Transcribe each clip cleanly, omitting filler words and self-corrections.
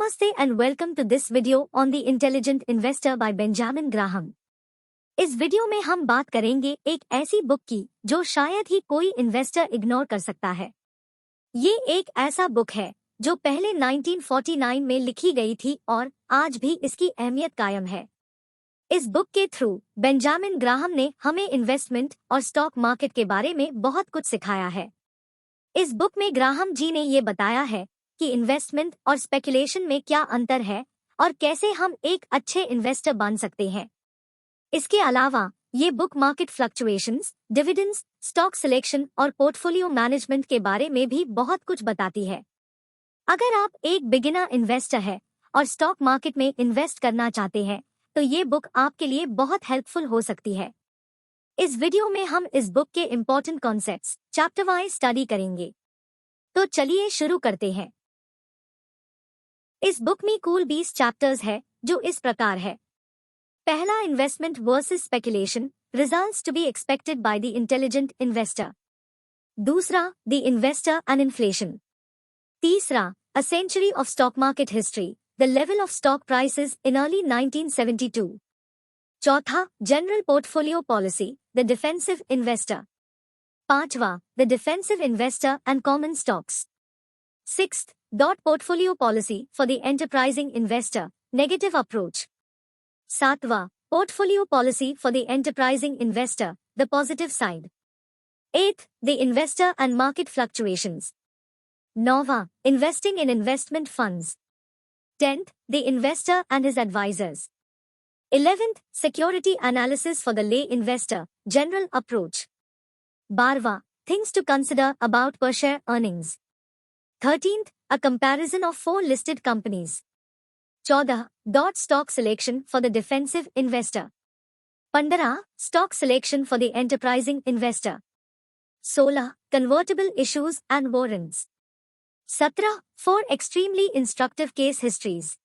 Namaste and welcome to this video on the Intelligent Investor by Benjamin Graham। इस video में हम बात करेंगे एक ऐसी बुक की जो शायद ही कोई इन्वेस्टर इग्नोर कर सकता है। ये एक ऐसा बुक है जो पहले 1949 में लिखी गई थी और आज भी इसकी अहमियत कायम है। इस बुक के थ्रू बेंजामिन ग्राहम ने हमें इन्वेस्टमेंट और स्टॉक मार्केट के बारे में बहुत कुछ सिखाया है। इस बुक में ग्राहम जी ने ये बताया है कि इन्वेस्टमेंट और स्पेकुलेशन में क्या अंतर है और कैसे हम एक अच्छे इन्वेस्टर बन सकते हैं। इसके अलावा ये book market fluctuations, dividends, stock selection और पोर्टफोलियो मैनेजमेंट के बारे में भी बहुत कुछ बताती है। अगर आप एक बिगिनर इन्वेस्टर है और स्टॉक मार्केट में इन्वेस्ट करना चाहते हैं तो ये बुक आपके लिए बहुत हेल्पफुल हो सकती है। इस वीडियो में हम इस बुक के important concepts chapter wise study करेंगे। तो चलिए शुरू करते हैं। इस बुक में कुल 20 चैप्टर्स है जो इस प्रकार है। पहला, investment versus speculation, results to be expected by the intelligent investor. दूसरा, द इन्वेस्टर एंड इन्फ्लेशन। तीसरा, a century of stock market history, the level of stock prices in early 1972। चौथा, general portfolio policy, the defensive investor. पांचवा, the defensive investor and common stocks. Sixth, portfolio policy for the enterprising investor, negative approach. सातवां, portfolio policy for the enterprising investor, the positive side. Eighth, the investor and market fluctuations. नौवां, investing in investment funds. 10th, the investor and his advisors. 11th, security analysis for the lay investor, general approach. 12वां, things to consider about per share earnings. 13th, a comparison of 4 listed companies. 14, stock selection for the defensive investor. 15, stock selection for the enterprising investor. 16, convertible issues and warrants. 17, 4 extremely instructive case histories.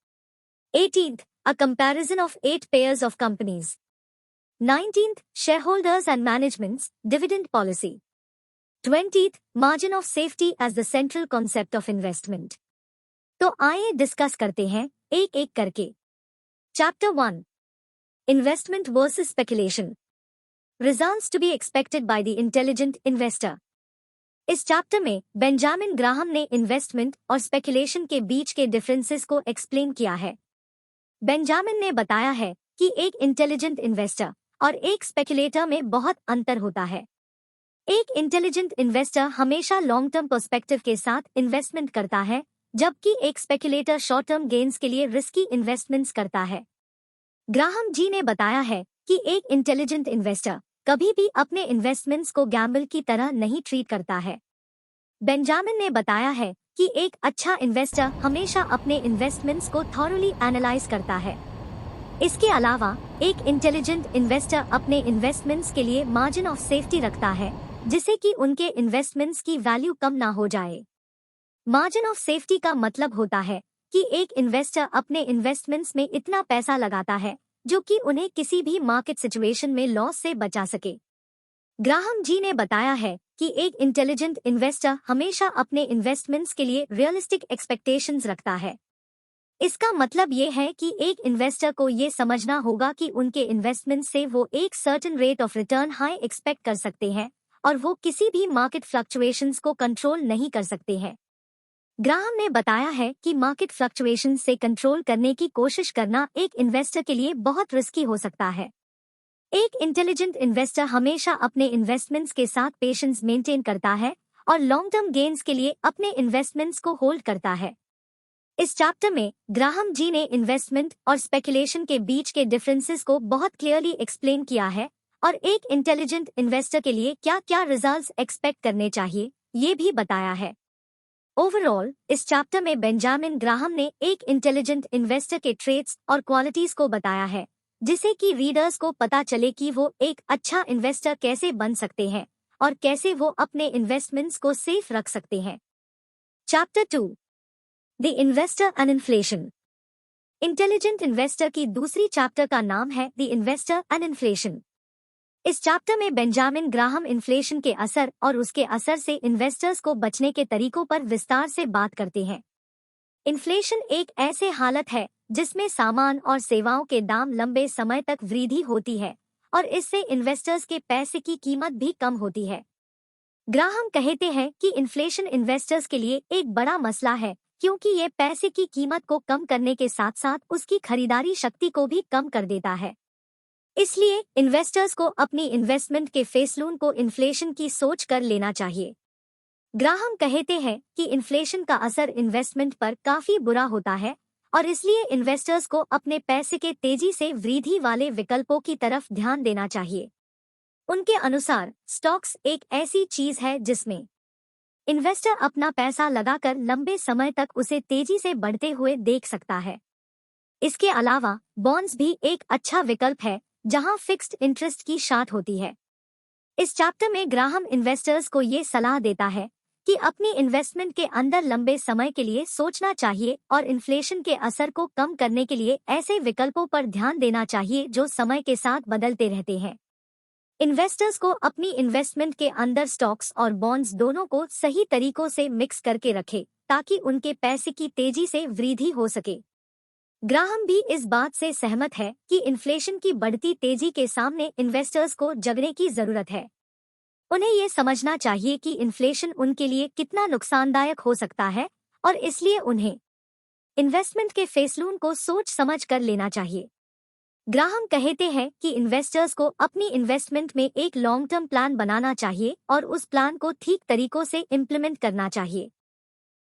18th, a comparison of 8 pairs of companies. 19th, shareholders and management's dividend policy. 20th, margin of safety as the central concept of investment. तो आइए discuss करते हैं एक एक करके। Chapter 1, investment versus speculation, results to be expected by the intelligent investor. इस chapter में Benjamin Graham ने इन्वेस्टमेंट और स्पेकुलेशन के बीच के डिफरेंसेस को एक्सप्लेन किया है। बेंजामिन ने बताया है कि एक इंटेलिजेंट इन्वेस्टर और एक स्पेकुलेटर में बहुत अंतर होता है। एक इंटेलिजेंट इन्वेस्टर हमेशा लॉन्ग टर्म पर्सपेक्टिव के साथ इन्वेस्टमेंट करता है, जबकि एक स्पेकुलेटर शॉर्ट टर्म गेन्स के लिए रिस्की इन्वेस्टमेंट्स करता है। ग्राहम जी ने बताया है कि एक इंटेलिजेंट इन्वेस्टर कभी भी अपने इन्वेस्टमेंट्स को गैम्बल की तरह नहीं ट्रीट करता है। बेंजामिन ने बताया है कि एक अच्छा इन्वेस्टर हमेशा अपने इन्वेस्टमेंट्स को थॉरोली एनालाइज करता है। इसके अलावा एक इंटेलिजेंट इन्वेस्टर अपने इन्वेस्टमेंट्स के लिए मार्जिन ऑफ सेफ्टी रखता है, जिससे कि उनके इन्वेस्टमेंट्स की वैल्यू कम ना हो जाए। मार्जिन ऑफ सेफ्टी का मतलब होता है कि एक इन्वेस्टर अपने इन्वेस्टमेंट्स में इतना पैसा लगाता है जो कि उन्हें किसी भी मार्केट सिचुएशन में लॉस से बचा सके। ग्राहम जी ने बताया है कि एक इंटेलिजेंट इन्वेस्टर हमेशा अपने इन्वेस्टमेंट्स के लिए रियलिस्टिक एक्सपेक्टेशंस रखता है। इसका मतलब ये है कि एक इन्वेस्टर को ये समझना होगा कि उनके इन्वेस्टमेंट्स से वो एक certain rate of return high expect कर सकते हैं और वो किसी भी मार्केट फ्लक्चुएशंस को कंट्रोल नहीं कर सकते हैं। ग्राहम ने बताया है कि मार्केट फ्लक्चुएशंस से कंट्रोल करने की कोशिश करना एक इन्वेस्टर के लिए बहुत रिस्की हो सकता है। एक इंटेलिजेंट इन्वेस्टर हमेशा अपने इन्वेस्टमेंट्स के साथ पेशेंस मेंटेन करता है और लॉन्ग टर्म गेन्स के लिए अपने इन्वेस्टमेंट्स को होल्ड करता है। इस चैप्टर में ग्राहम जी ने इन्वेस्टमेंट और स्पेकुलेशन के बीच के डिफरेंसेस को बहुत क्लियरली एक्सप्लेन किया है और एक इंटेलिजेंट इन्वेस्टर के लिए क्या क्या रिजल्ट्स एक्सपेक्ट करने चाहिए ये भी बताया है। ओवरऑल इस चैप्टर में बेंजामिन ग्राहम ने एक इंटेलिजेंट इन्वेस्टर के ट्रेट्स और क्वालिटीज को बताया है, जिससे कि रीडर्स को पता चले कि वो एक अच्छा इन्वेस्टर कैसे बन सकते हैं और कैसे वो अपने इन्वेस्टमेंट्स को सेफ रख सकते हैं। Chapter 2, the investor and inflation. Intelligent investor की दूसरी चैप्टर का नाम है द इन्वेस्टर एंड इन्फ्लेशन। इस चैप्टर में बेंजामिन ग्राहम इन्फ्लेशन के असर और उसके असर से इन्वेस्टर्स को बचने के तरीकों पर विस्तार से बात करते हैं। इन्फ्लेशन एक ऐसे हालत है जिसमें सामान और सेवाओं के दाम लंबे समय तक वृद्धि होती है और इससे इन्वेस्टर्स के पैसे की कीमत भी कम होती है। ग्राहम कहते हैं कि इन्फ्लेशन इन्वेस्टर्स के लिए एक बड़ा मसला है क्योंकि ये पैसे की कीमत को कम करने के साथ साथ उसकी खरीदारी शक्ति को भी कम कर देता है। इसलिए इन्वेस्टर्स को अपनी इन्वेस्टमेंट के फैसलों को इन्फ्लेशन की सोच कर लेना चाहिए। ग्राहम कहते हैं कि इन्फ्लेशन का असर इन्वेस्टमेंट पर काफी बुरा होता है और इसलिए इन्वेस्टर्स को अपने पैसे के तेजी से वृद्धि वाले विकल्पों की तरफ ध्यान देना चाहिए। उनके अनुसार स्टॉक्स एक ऐसी चीज है जिसमें इन्वेस्टर अपना पैसा लगाकर लंबे समय तक उसे तेजी से बढ़ते हुए देख सकता है। इसके अलावा बॉन्ड्स भी एक अच्छा विकल्प है जहां फिक्स्ड इंटरेस्ट की शाट होती है। इस चैप्टर में ग्राहम इन्वेस्टर्स को ये सलाह देता है कि अपनी इन्वेस्टमेंट के अंदर लंबे समय के लिए सोचना चाहिए और इन्फ्लेशन के असर को कम करने के लिए ऐसे विकल्पों पर ध्यान देना चाहिए जो समय के साथ बदलते रहते हैं। इन्वेस्टर्स को अपनी इन्वेस्टमेंट के अंदर स्टॉक्स और बॉन्ड्स दोनों को सही तरीकों से मिक्स करके रखें ताकि उनके पैसे की तेजी से वृद्धि हो सके। ग्राहम भी इस बात से सहमत है कि इन्फ्लेशन की बढ़ती तेजी के सामने इन्वेस्टर्स को जगने की जरूरत है। उन्हें ये समझना चाहिए कि इन्फ्लेशन उनके लिए कितना नुकसानदायक हो सकता है और इसलिए उन्हें इन्वेस्टमेंट के फैसलों को सोच समझ कर लेना चाहिए। ग्राहम कहते हैं कि इन्वेस्टर्स को अपनी इन्वेस्टमेंट में एक लॉन्ग टर्म प्लान बनाना चाहिए और उस प्लान को ठीक तरीकों से इम्प्लीमेंट करना चाहिए।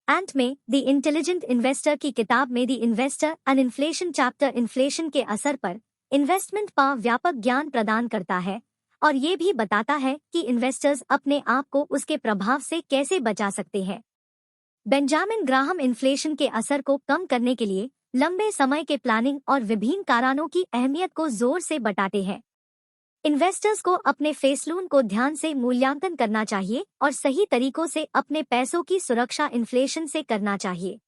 अंत में द इंटेलिजेंट इन्वेस्टर की किताब में the investor and inflation chapter inflation के असर पर इन्वेस्टमेंट पर व्यापक ज्ञान प्रदान करता है और ये भी बताता है कि इन्वेस्टर्स अपने आप को उसके प्रभाव से कैसे बचा सकते हैं। बेंजामिन ग्राहम इन्फ्लेशन के असर को कम करने के लिए लंबे समय के प्लानिंग और विभिन्न कारणों की अहमियत को जोर से बताते हैं। इन्वेस्टर्स को अपने फैसलों को ध्यान से मूल्यांकन करना चाहिए और सही तरीकों से अपने पैसों की सुरक्षा इन्फ्लेशन से करना चाहिए।